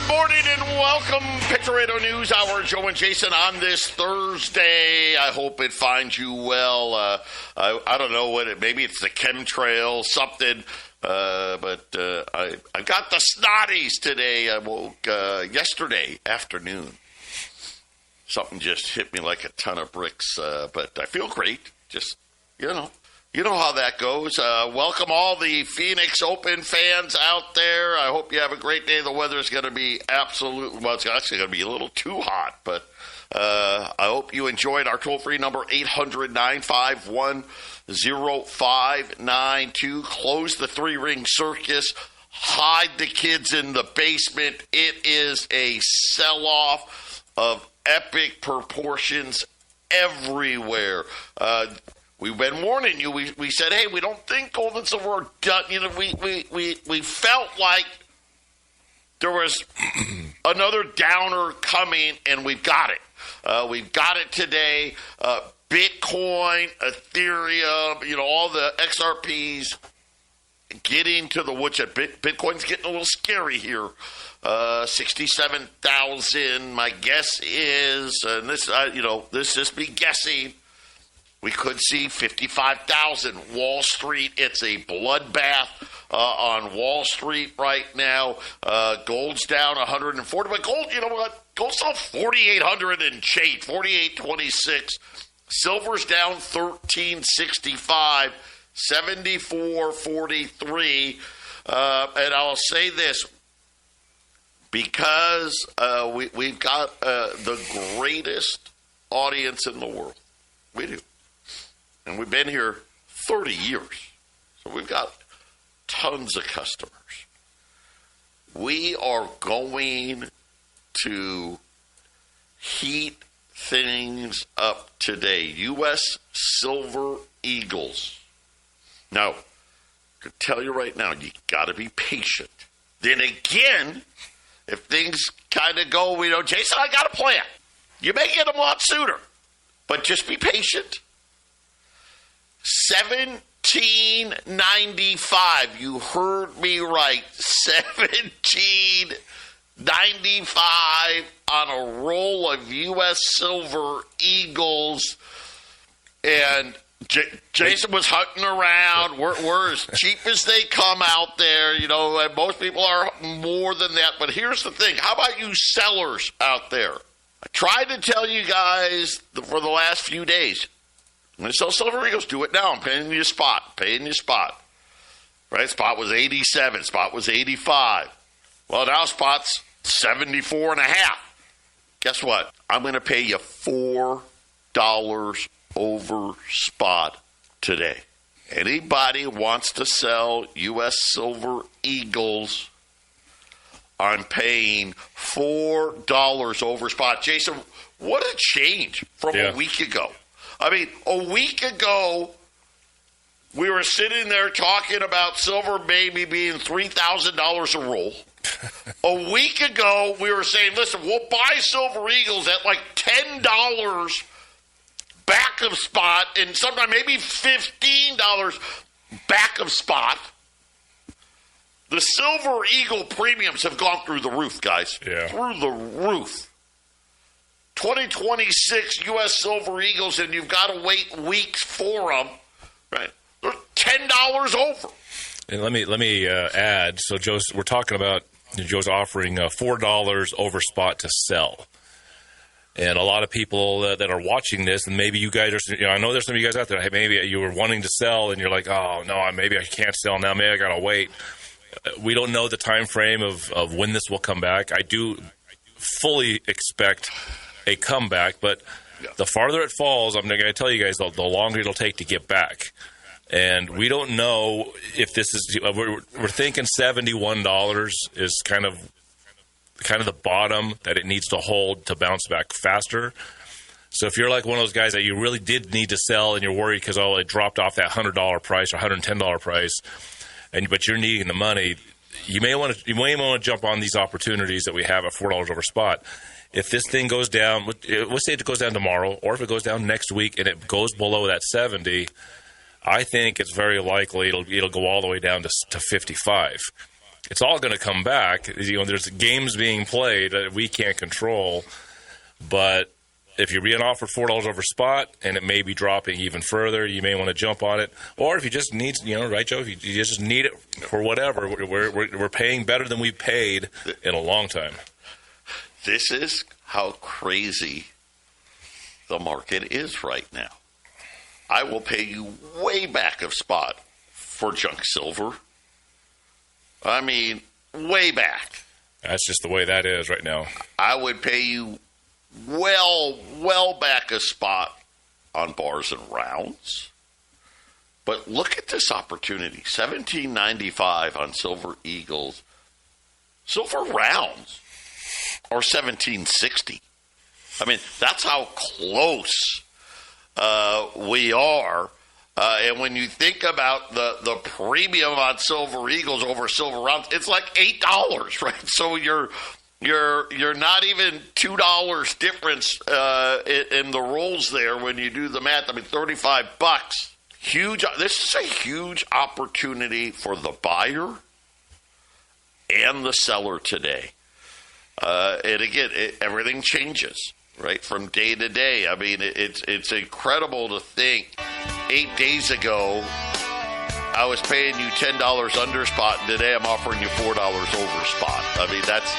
Morning and welcome, Patriot News Hour. Joe and Jason on this Thursday. I hope it finds you well. I don't know what maybe it's the chemtrail, something. But I got the snotties today. I woke yesterday afternoon. Something just hit me like a ton of bricks. But I feel great. Just, you know how that goes. Welcome all the Phoenix Open fans out there. I hope you have a great day. The weather's going to be it's actually going to be a little too hot, but I hope you enjoyed our toll-free number, 800-951-0592. Close the three-ring circus. Hide the kids in the basement. It is a sell-off of epic proportions everywhere. We've been warning you. We said, hey, we don't think gold and silver are done. You know, we felt like there was another downer coming, and we've got it. We've got it today. Bitcoin, Ethereum, all the XRPs getting to the woodshed. Bitcoin's getting a little scary here. 67,000. My guess is, and this, this just me guessing. We could see 55,000. Wall Street, it's a bloodbath on Wall Street right now. Gold's down 140. But gold, you know what? Gold's down 4,800 and change, 4,826. Silver's down 1,365, 74.43. And I'll say this, because we've got the greatest audience in the world. We do. And we've been here 30 years. So we've got tons of customers. We are going to heat things up today. U.S. Silver Eagles. Now, I can tell you right now, you got to be patient. Then again, if things kind of go, Jason, I got a plan. You may get them a lot sooner, but just be patient. 1795. You heard me right. 1795 on a roll of U.S. Silver Eagles. And Jason was hunting around. We're as cheap as they come out there. And most people are more than that. But here's the thing. How about you sellers out there? I tried to tell you guys for the last few days. When you sell Silver Eagles, do it now. I'm paying you a spot. Right? Spot was 87. Spot was 85. Well, now spot's 74 and a half. Guess what? I'm going to pay you $4 over spot today. Anybody wants to sell U.S. Silver Eagles, I'm paying $4 over spot. Jason, what a change from a week ago. I mean, a week ago, we were sitting there talking about silver maybe being $3,000 a roll. A week ago, we were saying, listen, we'll buy Silver Eagles at like $10 back of spot, and sometimes maybe $15 back of spot. The Silver Eagle premiums have gone through the roof, guys. Yeah. Through the roof. 2026 U.S. Silver Eagles, and you've got to wait weeks for them, right? They're $10 over. And let me add. So we're talking about Joe's offering $4 over spot to sell, and a lot of people that are watching this, and maybe you guys are. I know there's some of you guys out there. Hey, maybe you were wanting to sell, and you're like, oh no, maybe I can't sell now. Maybe I gotta wait. We don't know the time frame of when this will come back. I do fully expect a comeback, but the farther it falls, I'm going to tell you guys, the longer it'll take to get back. And we don't know if this is, we're thinking $71 is kind of the bottom that it needs to hold to bounce back faster. So if you're like one of those guys that you really did need to sell and you're worried because it dropped off that $100 price or $110 price, but you're needing the money, you may want to jump on these opportunities that we have at $4 over spot. If this thing goes down, let's say it goes down tomorrow, or if it goes down next week and it goes below that 70, I think it's very likely it'll go all the way down to 55. it's all going to come back. You know, there's games being played that we can't control, but if you're being offered $4 over spot and it may be dropping even further, you may want to jump on it. Or if you just need, right, Joe? If you just need it for whatever, we're paying better than we've paid in a long time. This is how crazy the market is right now. I will pay you way back of spot for junk silver. I mean, way back. That's just the way that is right now. I would pay you well back a spot on bars and rounds. But look at this opportunity. $17.95 on Silver Eagles. Silver rounds are $17.60. I mean, that's how close we are. And when you think about the premium on Silver Eagles over Silver rounds, it's like $8, right? So you're not even $2 difference in the rolls there when you do the math. I mean, $35. Huge. This is a huge opportunity for the buyer and the seller today. And again, everything changes, right, from day to day. I mean, it's incredible to think 8 days ago I was paying you $10 under spot, and today I'm offering you $4 over spot. I mean, that's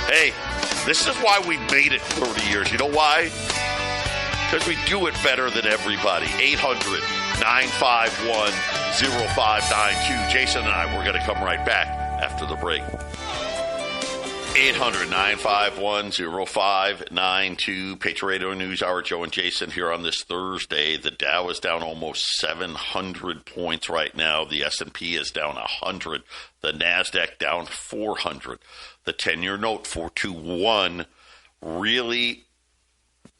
hey, this is why we made it 30 years. You know why? Because we do it better than everybody. 800-951-0592. Jason and I, we're going to come right back after the break. 800-951-0592. Patriot Radio News Hour. Joe and Jason here on this Thursday. The Dow is down almost 700 points right now. The S&P is down 100. The NASDAQ down 400. The 10-year note 421. Really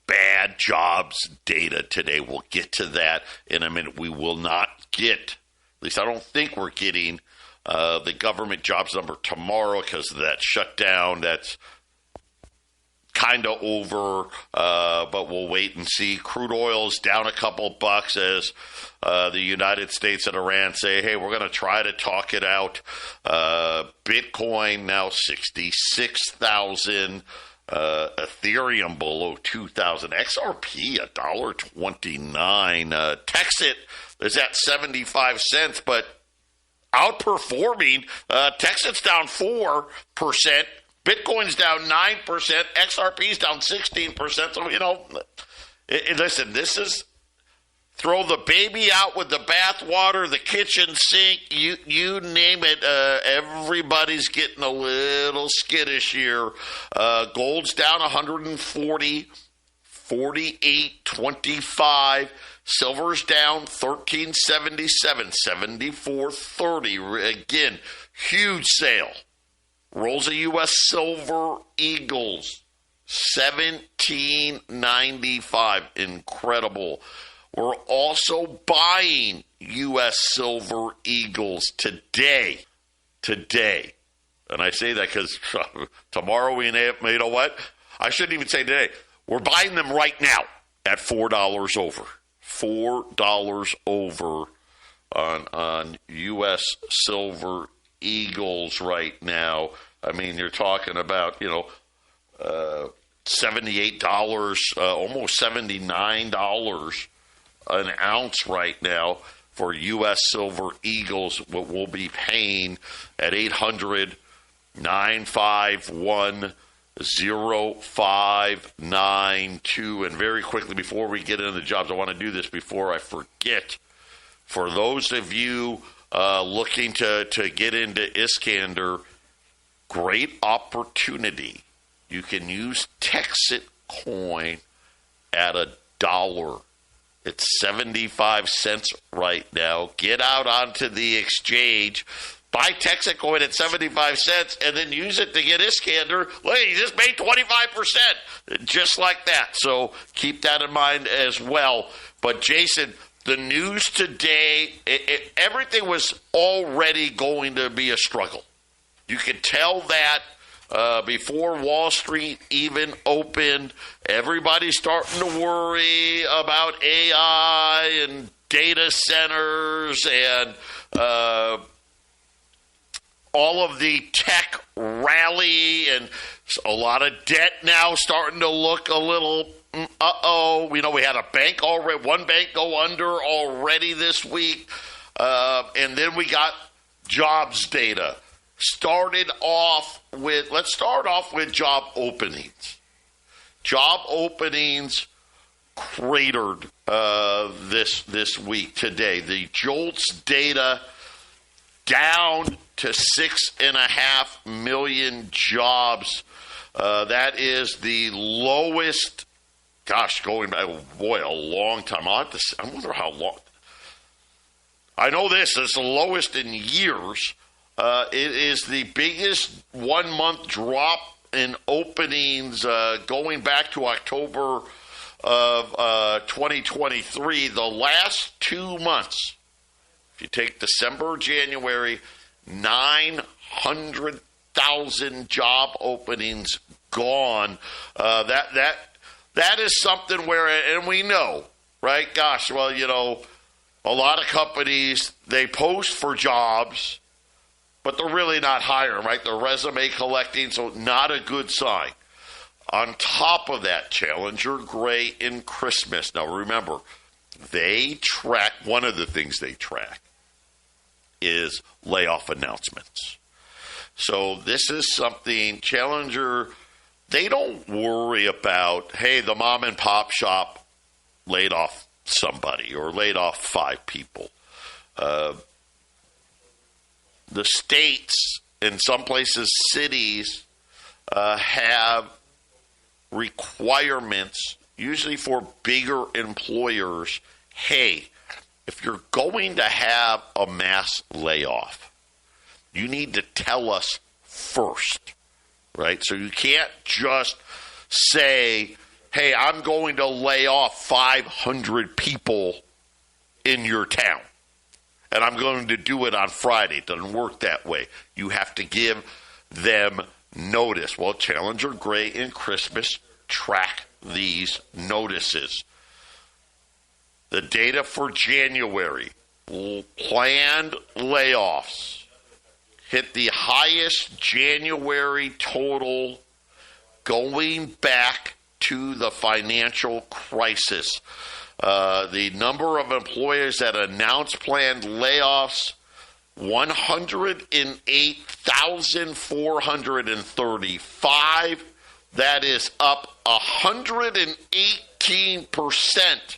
bad jobs data today. We'll get to that in a minute. We will not get, at least I don't think we're getting, the government jobs number tomorrow because of that shutdown. That's kind of over, but we'll wait and see. Crude oil is down a couple bucks as the United States and Iran say, hey, we're going to try to talk it out. Bitcoin now 66,000. Ethereum below 2,000. XRP $1.29. Texit is at 75 cents, but outperforming. Texit's down 4%. Bitcoin's down 9%. XRP's down 16%. So, listen, this is throw the baby out with the bathwater, the kitchen sink, you name it. Everybody's getting a little skittish here. Gold's down 140, 48.25. Silver's down 13.77, 74.30. Again, huge sale. Rolls of U.S. Silver Eagles, 17.95. Incredible. We're also buying U.S. Silver Eagles today. And I say that because tomorrow you know what? I shouldn't even say today. We're buying them right now at $4 over. $4 over on U.S. Silver Eagles right now. I mean, you're talking about, $78, almost $79 an ounce right now for U.S. Silver Eagles. What we'll be paying at 800-951-0592. And very quickly, before we get into the jobs, I want to do this before I forget. For those of you looking to get into Iskander, great opportunity. You can use Texit coin at $1. It's 75 cents right now. Get out onto the exchange. Buy Texit coin at 75 cents and then use it to get Iskander. Look, you just made 25%. Just like that. So keep that in mind as well. But, Jason, the news today, everything was already going to be a struggle. You could tell that before Wall Street even opened. Everybody's starting to worry about AI and data centers and all of the tech rally, and a lot of debt now starting to look a little, we know we had one bank go under already this week, and then we got jobs data. Let's start off with job openings. Job openings cratered this week today. The JOLTS data down to 6.5 million jobs. That is the lowest, going back, a long time. I wonder how long. I know this is the lowest in years. It is the biggest 1 month drop in openings going back to October of 2023. The last 2 months, if you take December, January, 900,000 job openings gone. That is something where, and we know, right? A lot of companies, they post for jobs, but they're really not hiring, right? They're resume collecting, so not a good sign. On top of that, Challenger, Gray, and Christmas. Now remember, one of the things they track is layoff announcements. So this is something, Challenger, they don't worry about, hey, the mom and pop shop laid off somebody or laid off 5 people. The states, in some places, cities, have requirements, usually for bigger employers. Hey, if you're going to have a mass layoff, you need to tell us first, right? So you can't just say, hey, I'm going to lay off 500 people in your town, and I'm going to do it on Friday. It doesn't work that way. You have to give them notice. Well, Challenger, Gray, and Christmas track these notices. The data for January, planned layoffs, hit the highest January total going back to the financial crisis. The number of employers that announced planned layoffs, 108,435. That is up 118%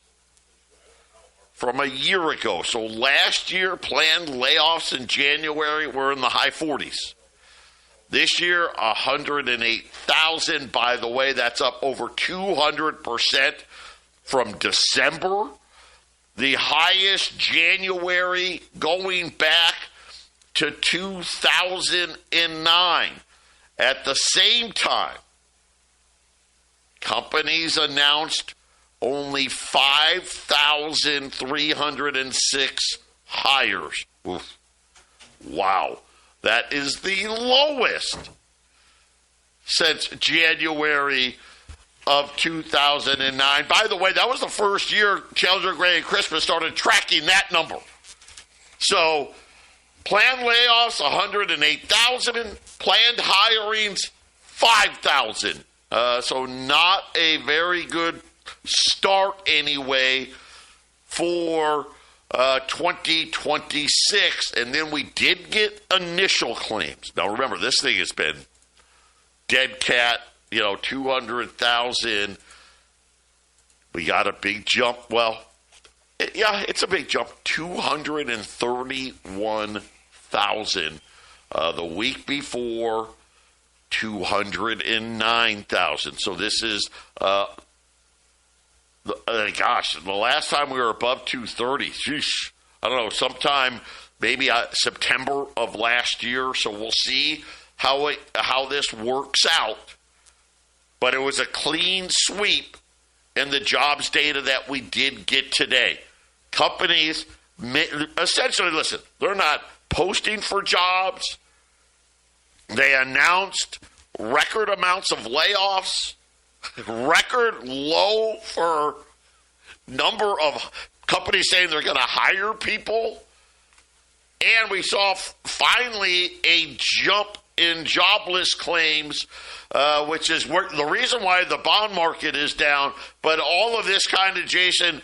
from a year ago. So last year, planned layoffs in January were in the high 40s. This year, 108,000. By the way, that's up over 200% from December. The highest January going back to 2009. At the same time, companies announced only 5,306 hires. Oof. Wow. That is the lowest since January of 2009. By the way, that was the first year Challenger, Gray, and Christmas started tracking that number. So, planned layoffs, 108,000. Planned hirings, 5,000. So not a very good start anyway for 2026. And then we did get initial claims. Now remember, this thing has been dead cat, 200,000. We got a big jump. Well, it's a big jump. 231,000. The week before, 209,000. So this is, the last time we were above 230, sheesh, I don't know, sometime maybe September of last year. So we'll see how this works out. But it was a clean sweep in the jobs data that we did get today. Companies, essentially, listen, they're not posting for jobs. They announced record amounts of layoffs, record low for number of companies saying they're going to hire people. And we saw finally a jump in jobless claims, which is the reason why the bond market is down. But all of this kind of, Jason,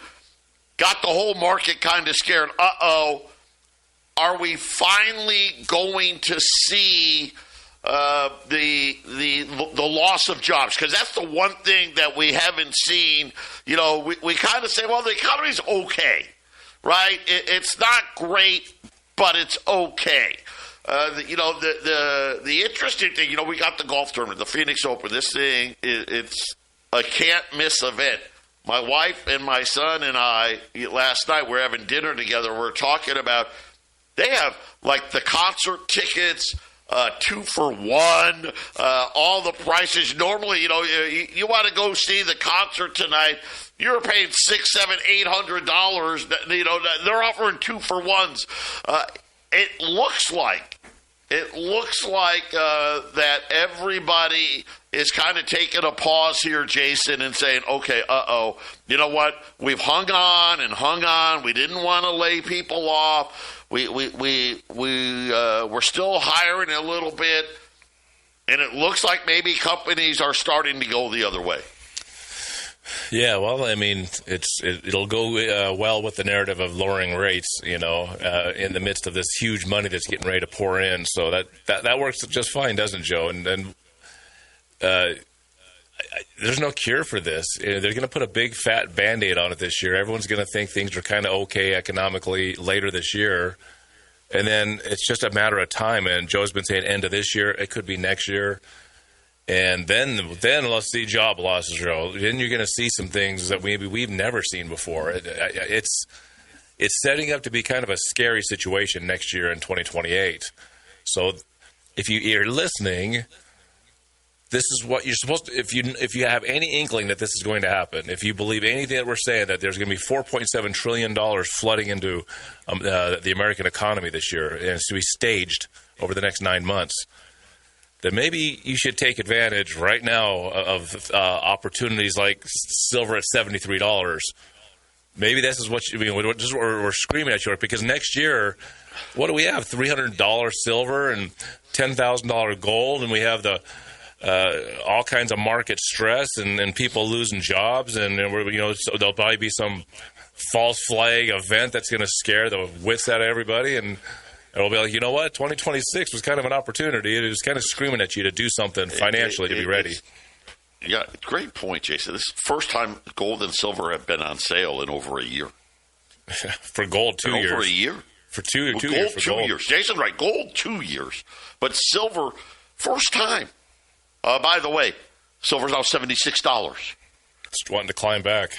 got the whole market kind of scared. Are we finally going to see the loss of jobs? Because that's the one thing that we haven't seen. You know, we kind of say, well, the economy's okay, right? It's not great, but it's okay. The interesting thing, we got the golf tournament, the Phoenix Open. This thing, it's a can't-miss event. My wife and my son and I, last night, we're having dinner together. We're talking about, they have, like, the concert tickets, 2 for $1, all the prices. Normally, you want to go see the concert tonight, you're paying $600, $700, $800. They're offering 2 for $1s. It looks like that everybody is kind of taking a pause here, Jason, and saying, okay, you know what? We've hung on. We didn't want to lay people off. We're still hiring a little bit, and it looks like maybe companies are starting to go the other way. Yeah, well, I mean, it'll go well with the narrative of lowering rates, in the midst of this huge money that's getting ready to pour in. So that works just fine, doesn't it, Joe? And there's no cure for this. They're going to put a big fat Band-Aid on it this year. Everyone's going to think things are kind of okay economically later this year. And then it's just a matter of time. And Joe's been saying end of this year. It could be next year. And then let's see job losses, Joe. Then you're going to see some things that we've never seen before. It's setting up to be kind of a scary situation next year in 2028. So if you're listening, this is what you're supposed to. If you have any inkling that this is going to happen, if you believe anything that we're saying, that there's going to be $4.7 trillion flooding into the American economy this year, and it's to be staged over the next 9 months, then maybe you should take advantage right now of opportunities like silver at $73. Maybe this is what we're screaming at you, because next year, what do we have? $300 silver and $10,000 gold, and we have the all kinds of market stress and people losing jobs, and so there'll probably be some false flag event that's going to scare the wits out of everybody, and it'll be like, 2026 was kind of an opportunity. It was kind of screaming at you to do something financially to be ready. Yeah, great point, Jason. This is the first time gold and silver have been on sale in over a year. For gold, 2 years. Over a year. For two years. Gold, For 2 gold. years. Jason's right. Gold, 2 years. But silver, first time. By the way, silver's now $76. Just wanting to climb back.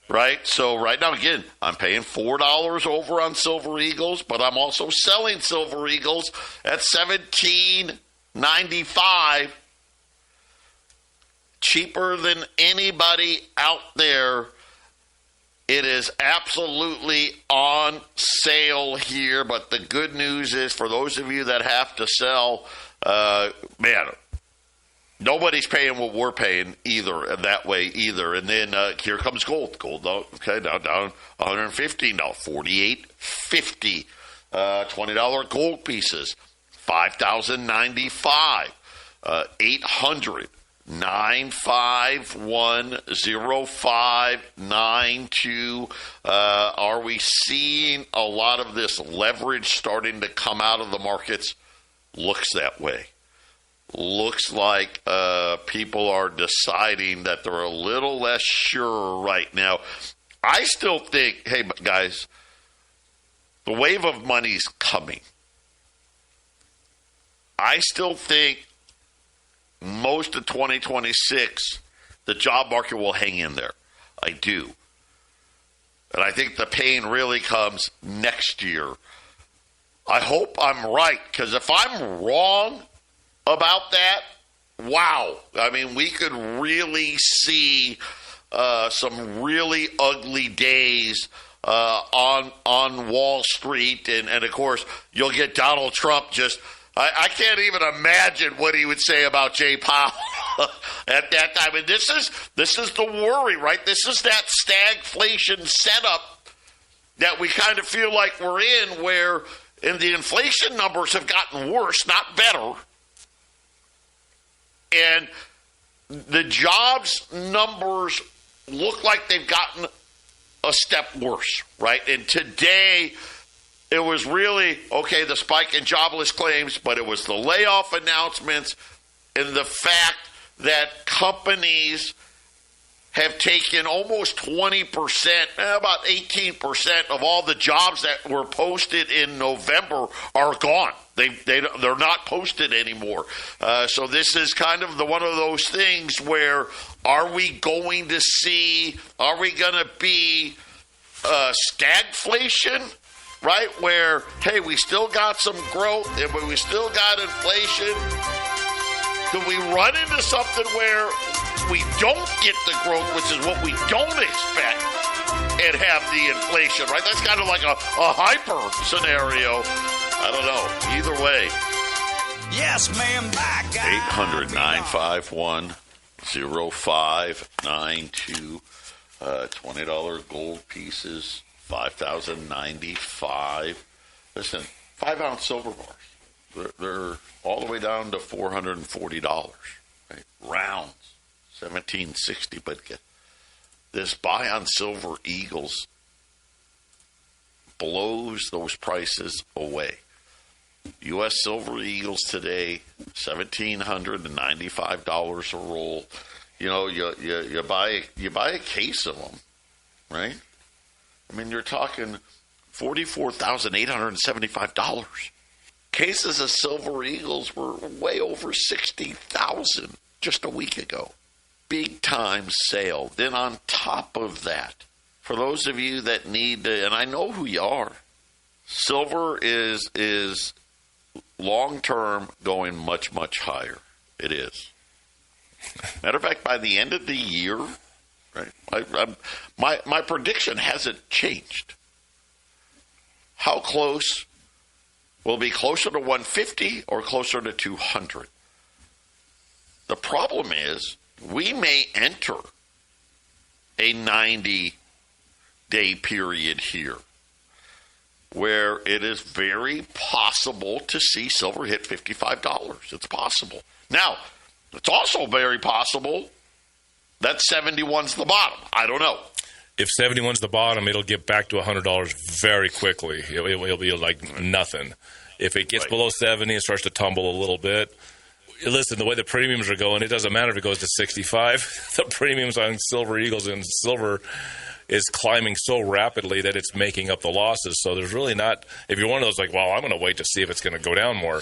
Right? So right now, again, I'm paying $4 over on Silver Eagles, but I'm also selling Silver Eagles at $17.95. Cheaper than anybody out there. It is absolutely on sale here, but the good news is, for those of you that have to sell, nobody's paying what we're paying that way either. And then here comes gold. Gold, okay, now down $115, $48.50. $20 gold pieces, $5,095, $800. 9510592. Are we seeing a lot of this leverage starting to come out of the markets? Looks that way. Looks like people are deciding that they're a little less sure right now. I still think, hey, guys, the wave of money's coming. I still think most of 2026, the job market will hang in there. I do. And I think the pain really comes next year. I hope I'm right, because if I'm wrong about that, wow. I mean, we could really see some really ugly days on Wall Street. And of course, you'll get Donald Trump just... I can't even imagine what he would say about Jay Powell at that time. And this is the worry, right? This is that stagflation setup that we kind of feel like we're in, where and the inflation numbers have gotten worse, not better. And the jobs numbers look like they've gotten a step worse, right? And today, it was really, okay, the spike in jobless claims, but it was the layoff announcements and the fact that companies have taken almost 20%, about 18% of all the jobs that were posted in November are gone. They're not posted anymore. So this is kind of one of those things where are we going to be stagflation, right? Where, hey, we still got some growth and we still got inflation. Could we run into something where we don't get the growth, which is what we don't expect, and have the inflation, right? That's kind of like a hyper scenario. I don't know. Either way. Yes, ma'am, by God. 800-951-0592. $20 gold pieces, $5,095. Listen, 5-ounce silver bars. They're all the way down to $440. Right? Rounds, $1,760. But this buy on silver eagles blows those prices away. U.S. silver eagles today, $1,795 a roll. You know, you buy a case of them, right? I mean, you're talking $44,875. Cases of silver eagles were way over $60,000 just a week ago. Big time sale. Then on top of that, for those of you that need to, and I know who you are, silver is long term going much, much higher. It is. Matter of fact, by the end of the year, right? My prediction hasn't changed. How close? Will it be closer to 150 or closer to 200? The problem is we may enter a 90-day period here where it is very possible to see silver hit $55. It's possible. Now, it's also very possible that 71's the bottom. I don't know. If 71's the bottom, it'll get back to $100 very quickly. It'll be like nothing. If it gets below 70 and starts to tumble a little bit, listen, the way the premiums are going, it doesn't matter if it goes to 65. The premiums on silver eagles and silver is climbing so rapidly that it's making up the losses. So there's really not, if you're one of those like, well, I'm going to wait to see if it's going to go down more,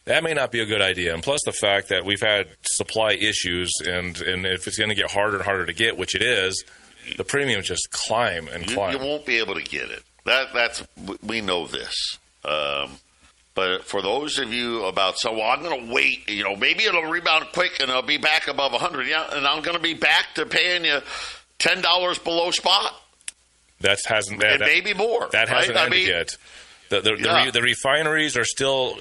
that may not be a good idea. And plus the fact that we've had supply issues, and if it's going to get harder and harder to get, which it is, the premiums just climb and climb. You won't be able to get it. We know this. But for those of you I'm going to wait, maybe it'll rebound quick and it'll be back above 100. Yeah, and I'm going to be back to paying you $10 below spot. Maybe more. That hasn't ended yet. The refineries are still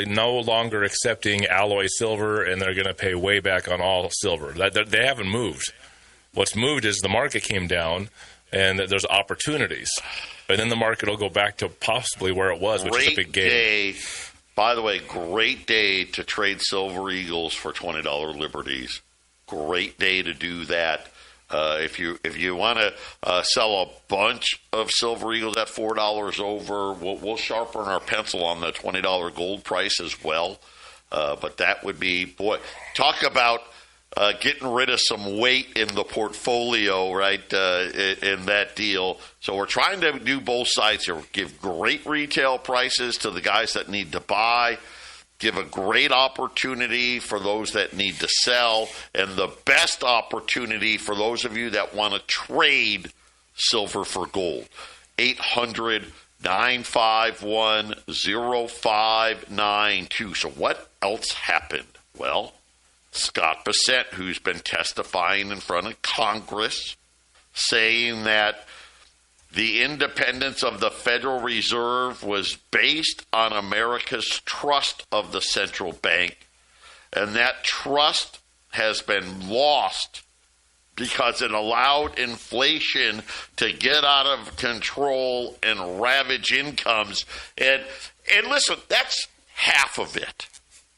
no longer accepting alloy silver, and they're going to pay way back on all silver. They haven't moved. What's moved is the market came down, and there's opportunities. And then the market will go back to possibly where it was, which is a big gain. By the way, great day to trade silver eagles for $20 liberties. Great day to do that. If you want to sell a bunch of silver eagles at $4 over, we'll sharpen our pencil on the $20 gold price as well. But that would be, talk about getting rid of some weight in the portfolio, right, in that deal. So we're trying to do both sides here. Give great retail prices to the guys that need to buy. Give a great opportunity for those that need to sell, and the best opportunity for those of you that want to trade silver for gold. 800-951-0592. So what else happened? Well, Scott Bessent, who's been testifying in front of Congress, saying that the independence of the Federal Reserve was based on America's trust of the central bank, and that trust has been lost because it allowed inflation to get out of control and ravage incomes. And listen, that's half of it,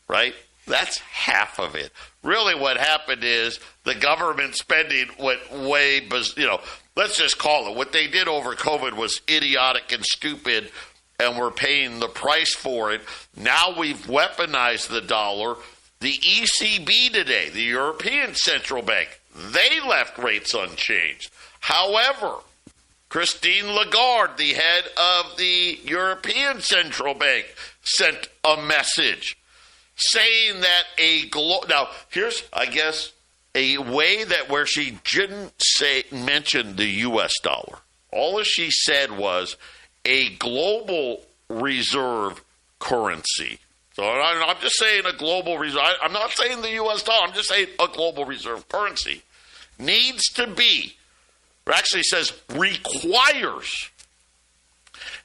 right? That's half of it. Really what happened is the government spending went way, let's just call it. What they did over COVID was idiotic and stupid, and we're paying the price for it. Now we've weaponized the dollar. The ECB today, the European Central Bank, they left rates unchanged. However, Christine Lagarde, the head of the European Central Bank, sent a message saying that now here's, I guess, a way that where she didn't mention the U.S. dollar. All she said was a global reserve currency. So I'm just saying a global reserve. I'm not saying the U.S. dollar. I'm just saying a global reserve currency needs to be, or actually says requires,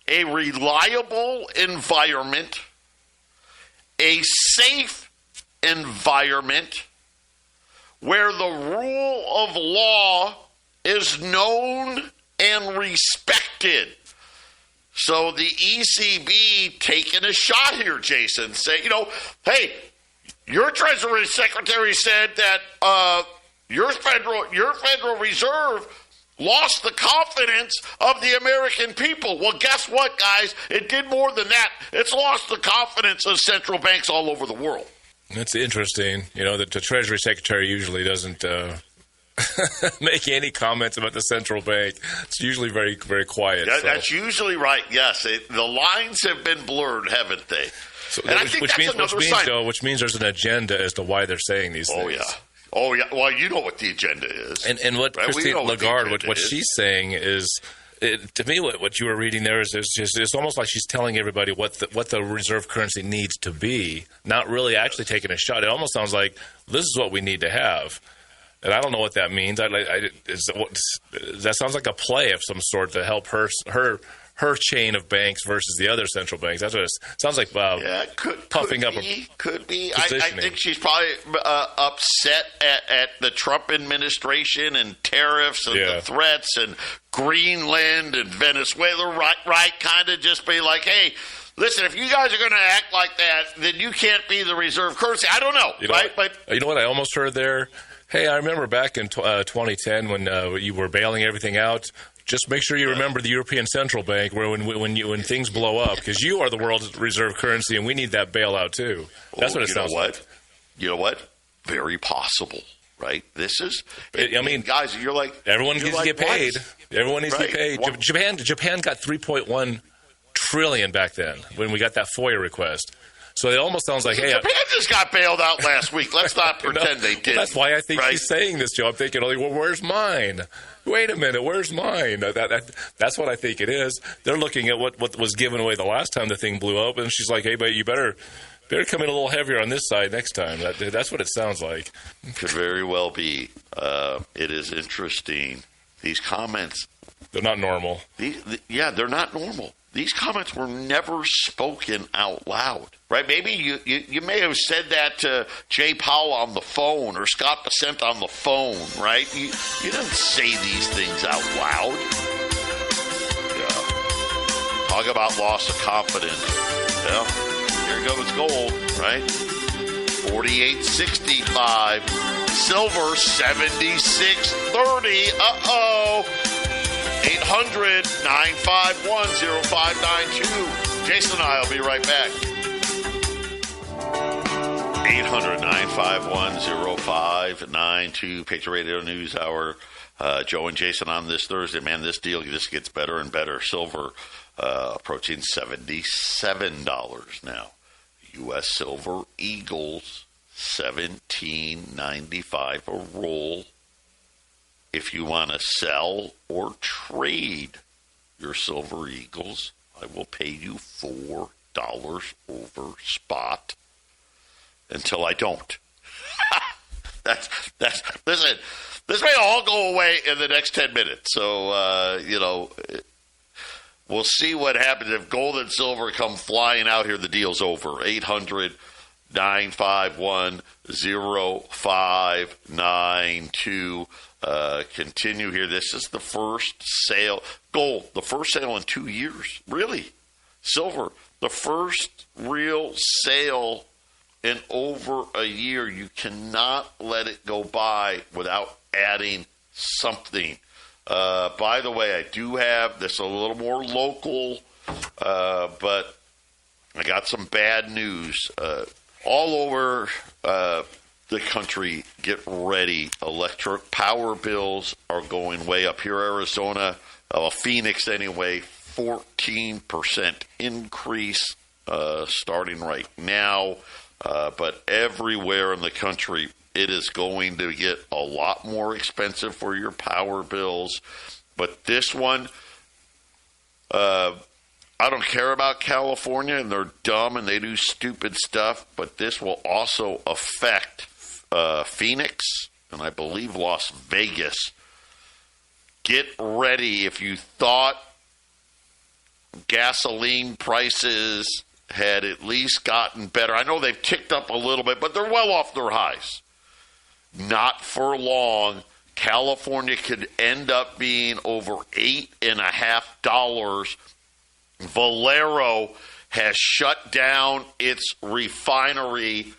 a reliable environment, a safe environment where the rule of law is known and respected. So the ECB taking a shot here, Jason, say, hey, your Treasury Secretary said that your Federal Reserve lost the confidence of the American people. Well, guess what, guys? It did more than that. It's lost the confidence of central banks all over the world. That's interesting. The Treasury Secretary usually doesn't make any comments about the central bank. It's usually very, very quiet. That's usually right, yes. The lines have been blurred, haven't they? So, which means there's an agenda as to why they're saying these things. Oh, yeah. Well, you know what the agenda is. And what right? Christine Lagarde, what she's saying is, to me, what you were reading there is it's almost like she's telling everybody what the reserve currency needs to be, not really actually taking a shot. It almost sounds like this is what we need to have. And I don't know what that means. That sounds like a play of some sort to help her chain of banks versus the other central banks. That's what it sounds like. Puffing up. Could be. I think she's probably upset at the Trump administration and tariffs and the threats and Greenland and Venezuela. Right. Kind of just be like, hey, listen, if you guys are going to act like that, then you can't be the reserve currency. I don't know. But you know what I almost heard there? Hey, I remember back in 2010 when you were bailing everything out. Just make sure you remember the European Central Bank when things blow up, because you are the world's reserve currency, and we need that bailout too. That's what it sounds like. You know what? Very possible, right? This is. Guys, you're like everyone needs to get paid. What? Everyone needs to get paid. Japan got $3.1 trillion back then when we got that FOIA request. So it almost sounds like, hey, Japan just got bailed out last week. Let's not pretend they did. That's why I think she's saying this, Joe. I'm thinking, well, where's mine? Wait a minute, where's mine? That's what I think it is. They're looking at what was given away the last time the thing blew up, and she's like, hey, but you better come in a little heavier on this side next time. That's what it sounds like. Could very well be. It is interesting. These comments. They're not normal. They're not normal. These comments were never spoken out loud, right? Maybe you may have said that to Jay Powell on the phone or Scott Bessent on the phone, right? You didn't say these things out loud. Yeah. Talk about loss of confidence. Well, here goes gold, right? 48.65. Silver 76.30. Uh-oh. 800-951-0592. Jason and I will be right back. 800-951-0592. Patriot Radio News Hour. Joe and Jason on this Thursday. Man, this deal just gets better and better. Silver approaching $77 now. U.S. Silver Eagles, $17.95 a roll. If you want to sell or trade your Silver Eagles, I will pay you $4 over spot until I don't. Listen, this may all go away in the next 10 minutes. So, we'll see what happens if gold and silver come flying out here. The deal's over. 800-951-0592. 895-10-592. Continue here. This is the first sale. Gold, the first sale in 2 years. Really? Silver, the first real sale in over a year. You cannot let it go by without adding something. By the way, I do have this a little more local, but I got some bad news. All over the country, get ready. Electric power bills are going way up. Here, Arizona, Phoenix anyway, 14% increase starting right now. But everywhere in the country, it is going to get a lot more expensive for your power bills. But this one, I don't care about California, and they're dumb and they do stupid stuff, but this will also affect Phoenix and I believe Las Vegas. Get ready. If you thought gasoline prices had at least gotten better, I know they've ticked up a little bit, but they're well off their highs. Not for long. California could end up being over $8.50. Valero has shut down its refinery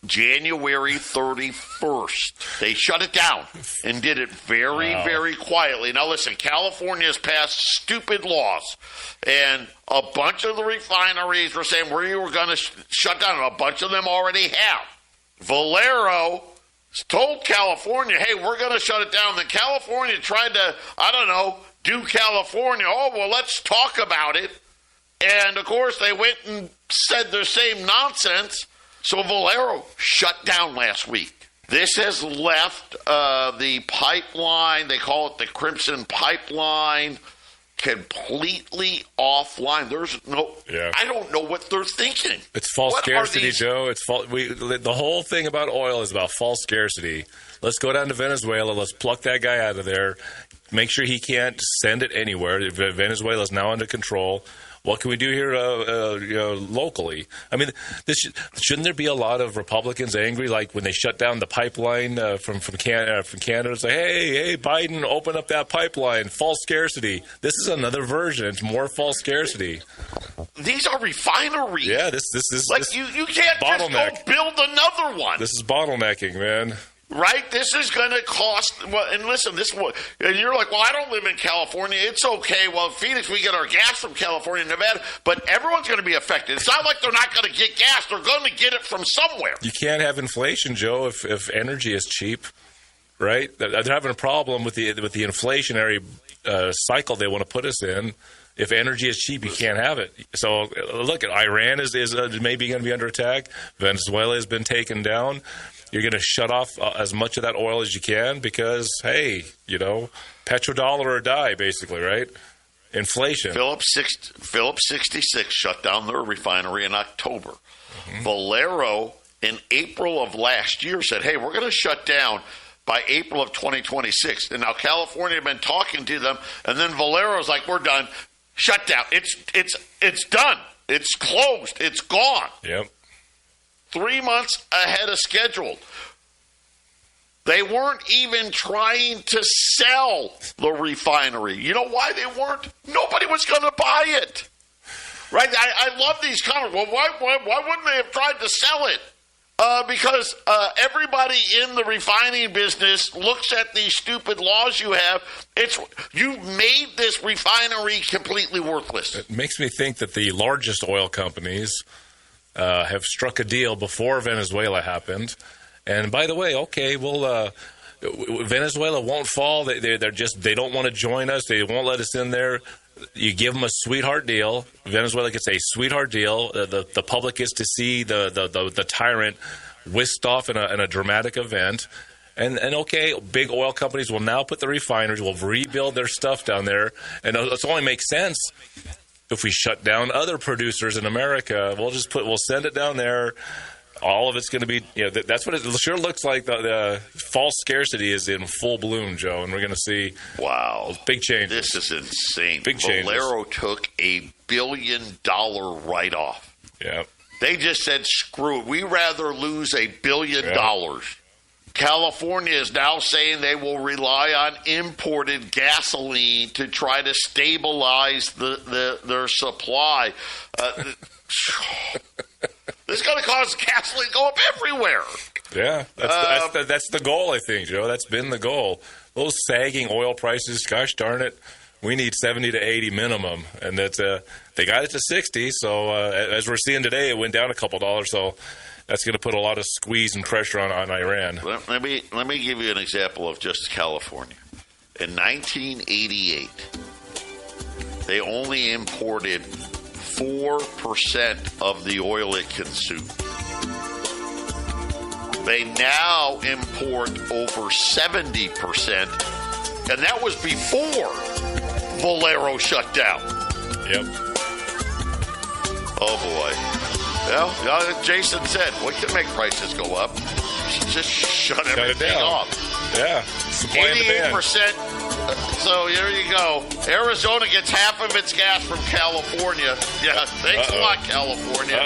January 31st. They shut it down and did it very quietly. Now, listen, California has passed stupid laws, and a bunch of the refineries were saying we were going to shut down, and a bunch of them already have. Valero told California, hey, we're going to shut it down. Then California tried to, do California. Oh, well, let's talk about it. And, of course, they went and said the same nonsense. So Valero shut down last week. This has left the pipeline, they call it the Crimson Pipeline, completely offline. There's I don't know what they're thinking. It's false scarcity, Joe. It's the whole thing about oil is about false scarcity. Let's go down to Venezuela. Let's pluck that guy out of there. Make sure he can't send it anywhere. Venezuela is now under control. What can we do here locally? I mean, shouldn't there be a lot of Republicans angry, like when they shut down the pipeline from Canada? It's like, hey, Biden, open up that pipeline. False scarcity. This is another version. It's more false scarcity. These are refineries. Yeah, this like you can't just go build another one. This is bottlenecking, man. Right? This is going to cost, and listen, and you're like, well, I don't live in California. It's okay. Well, Phoenix, we get our gas from California and Nevada, but everyone's going to be affected. It's not like they're not going to get gas. They're going to get it from somewhere. You can't have inflation, Joe, if energy is cheap, right? They're having a problem with the inflationary cycle they want to put us in. If energy is cheap, you can't have it. So, look, Iran is maybe going to be under attack. Venezuela has been taken down. You're going to shut off as much of that oil as you can because, hey, petrodollar or die, basically, right? Inflation. Phillips 66 shut down their refinery in October. Mm-hmm. Valero, in April of last year, said, hey, we're going to shut down by April of 2026. And now California had been talking to them, and then Valero's like, we're done. Shut down. It's done. It's closed. It's gone. Yep. 3 months ahead of schedule. They weren't even trying to sell the refinery. You know why they weren't? Nobody was going to buy it. Right? I love these comments. Well, why wouldn't they have tried to sell it? Because everybody in the refining business looks at these stupid laws you have. You made this refinery completely worthless. It makes me think that the largest oil companies have struck a deal before Venezuela happened. And by the way, okay, well, Venezuela won't fall. They don't want to join us. They won't let us in there. You give them a sweetheart deal. Venezuela gets a sweetheart deal. The public gets to see the tyrant whisked off in a dramatic event. And okay, big oil companies will now put the refineries, will rebuild their stuff down there. And it only makes sense if we shut down other producers in America. We'll send it down there. All of it's going to be, that's what it sure looks like. The false scarcity is in full bloom, Joe, and we're going to see big changes. This is insane. Big changes. Valero took $1 billion write-off. Yeah. They just said, screw it. We'd rather lose $1 billion. California is now saying they will rely on imported gasoline to try to stabilize their supply. This is going to cause gasoline to go up everywhere. Yeah, that's the goal, I think, Joe. That's been the goal. Those sagging oil prices, gosh darn it, we need 70 to 80 minimum, and that's they got it to 60. So as we're seeing today, it went down a couple dollars. So that's going to put a lot of squeeze and pressure on Iran. Let me give you an example of just California. In 1988, they only imported 4% of the oil it consumed. They now import over 70%, and that was before Valero shut down. Yep. Oh, boy. Well, Jason said, we can make prices go up. Just shut everything off. Yeah. Supply and demand. 88%. So there you go. Arizona gets half of its gas from California. Yeah, thanks a lot, California.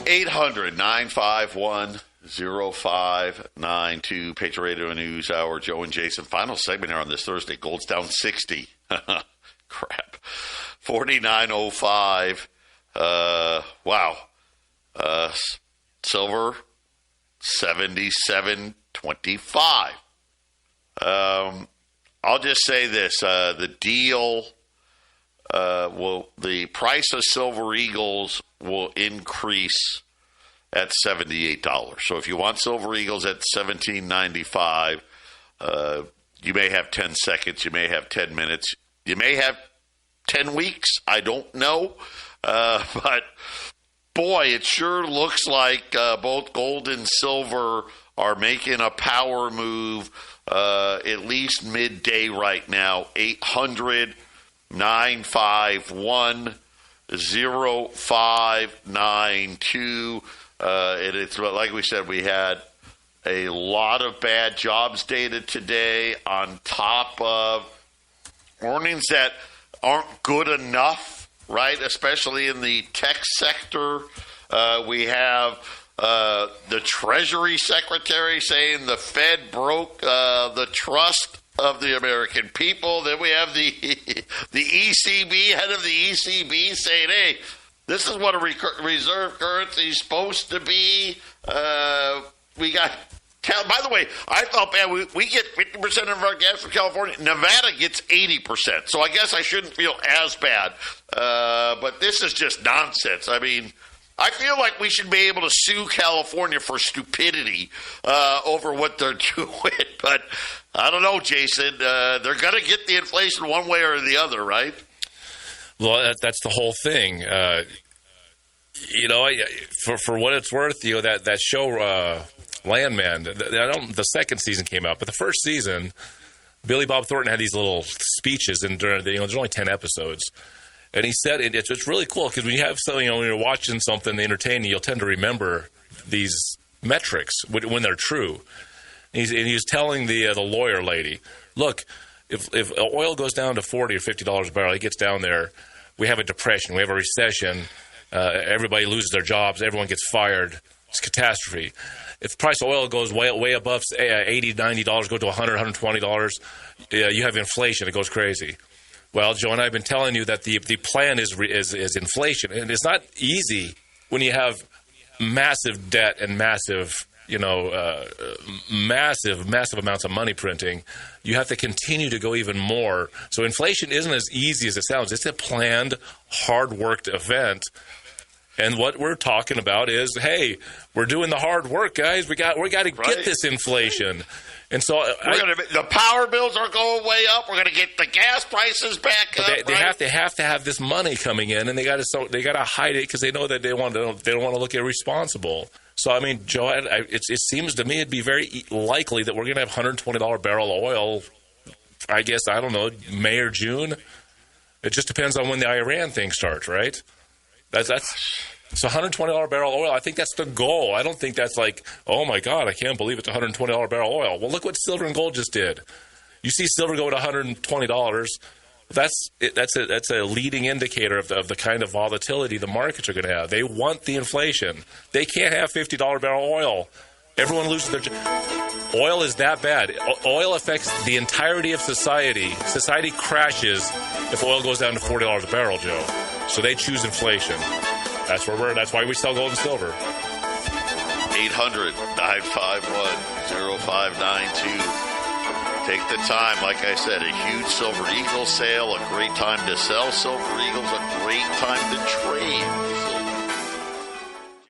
800-951-0592. Patriot Radio News Hour. Joe and Jason. Final segment here on this Thursday. Gold's down 60. Crap. 49.05. Wow. Silver, 77.25. I'll just say this. The deal, the price of Silver Eagles will increase at $78. So if you want Silver Eagles at $17.95, you may have 10 seconds. You may have 10 minutes. You may have 10 weeks. I don't know. But, boy, it sure looks like both gold and silver are making a power move at least midday right now. 800-951-0592. And it's like we said, we had a lot of bad jobs data today on top of earnings that aren't good enough, right? Especially in the tech sector. We have the Treasury Secretary saying the Fed broke the trust of the American people. Then we have the ECB, head of the ECB, saying, hey, this is what a reserve currency is supposed to be. We got... By the way, I felt bad. We get 50% of our gas from California. Nevada gets 80%. So I guess I shouldn't feel as bad. But this is just nonsense. I mean, I feel like we should be able to sue California for stupidity over what they're doing. But I don't know, Jason. They're going to get the inflation one way or the other, right? Well, that's the whole thing. For what it's worth, that show... Landman, the second season came out, but the first season, Billy Bob Thornton had these little speeches, and there's only 10 episodes, and he said it's really cool because when you have something, when you're watching something entertaining, you'll tend to remember these metrics when they're true. And he's telling the lawyer lady, look, if oil goes down to $40 or $50 a barrel, it gets down there, we have a depression, we have a recession, everybody loses their jobs, everyone gets fired, it's a catastrophe. If the price of oil goes way above $80, $90, go to $100, $120, you have inflation. It goes crazy. Well, Joe and I have been telling you that the plan is inflation, and it's not easy when you have massive debt and massive amounts of money printing. You have to continue to go even more. So inflation isn't as easy as it sounds. It's a planned, hard-worked event. And what we're talking about is, hey, we're doing the hard work, guys. We got to get this inflation. And so the power bills are going way up. We're going to get the gas prices back up. They have to have this money coming in, and they got to hide it because they know that they don't want to look irresponsible. So I mean, Joe, it seems to me it'd be very likely that we're going to have $120 barrel of oil. I guess I don't know, May or June. It just depends on when the Iran thing starts, right? That's so $120 barrel oil. I think that's the goal. I don't think that's like, oh my God, I can't believe it's $120 barrel oil. Well, look what silver and gold just did. You see silver go to $120. That's a leading indicator of the kind of volatility the markets are going to have. They want the inflation. They can't have $50 barrel oil. Everyone loses their oil is that bad. Oil affects the entirety of society. Society crashes if oil goes down to $40 a barrel, Joe. So they choose inflation. That's why we sell gold and silver. 800-951-0592. Take the time. Like I said, a huge Silver Eagle sale, a great time to sell Silver Eagles, a great time to trade